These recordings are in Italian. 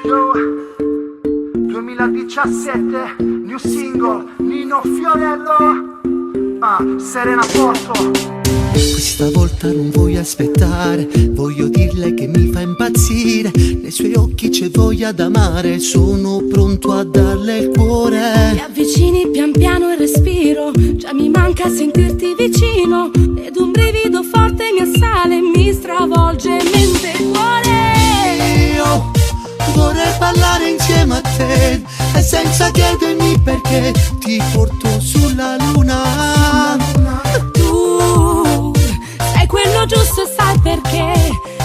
Yo, 2017, new single, Nino Fiorello, Serena Porto. Questa volta non voglio aspettare, voglio dirle che mi fa impazzire. Nei suoi occhi c'è voglia d'amare, sono pronto a darle il cuore. Ti avvicini pian piano e respiro, già mi manca sentirti vicino. Ed un brivido forte mi assale, mi stravolge mente e cuore. Io vorrei parlare insieme a te e senza chiedermi perché ti porto sulla luna. Tu sei quello giusto, sai perché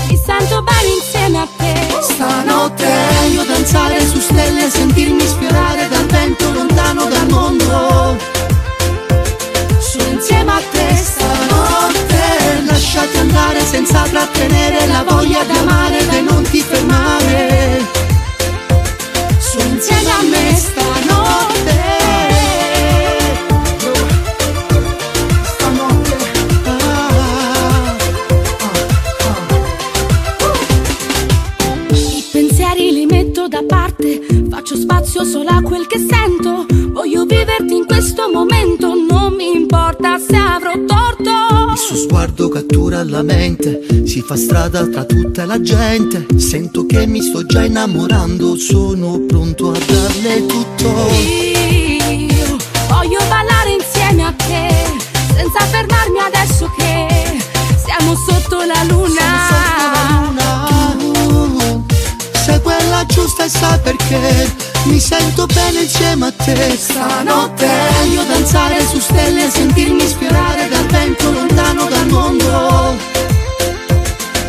mi sento bene insieme a te. Stanotte voglio danzare su stelle, sentirmi sfiorare dal vento lontano dal mondo. Sono insieme a te stanotte, lasciati andare senza trattenere la voglia di amare e non ti fermare. Sono insieme a me stanotte. I pensieri li metto da parte, faccio spazio solo a quel che sento. Voglio viverti in questo momento, non mi importa se avrò torto. Il suo sguardo cattura la mente, si fa strada tra tutta la gente. Sento che mi sto già innamorando, sono pronto a darle tutto. Io voglio ballare insieme a te, senza fermarmi adesso che siamo sotto la luna. Sei quella giusta e sai perché mi sento bene insieme a te. Stanotte voglio danzare su stelle, sentirmi sfiorare dal vento lontano dal mondo.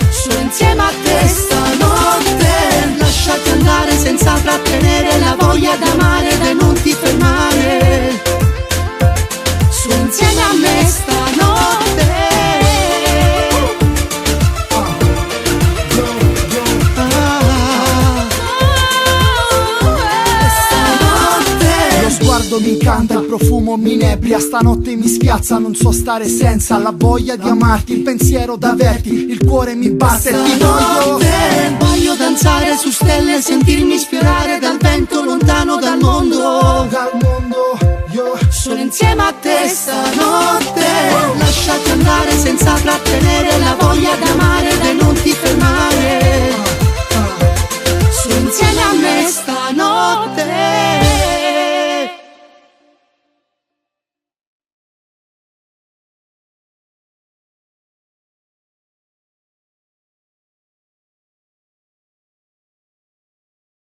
Sono insieme a te stanotte, lasciati andare senza trattenere la voglia d'amare e non ti fermare. Sono insieme a me stanotte. Mi incanta, il profumo mi inebria, stanotte mi spiazza, non so stare senza la voglia di amarti, il pensiero d'averti, il cuore mi batte, ti voglio danzare su stelle, sentirmi sfiorare dal vento lontano dal mondo. Io sono insieme a te stanotte, lasciati andare senza trattenere la voglia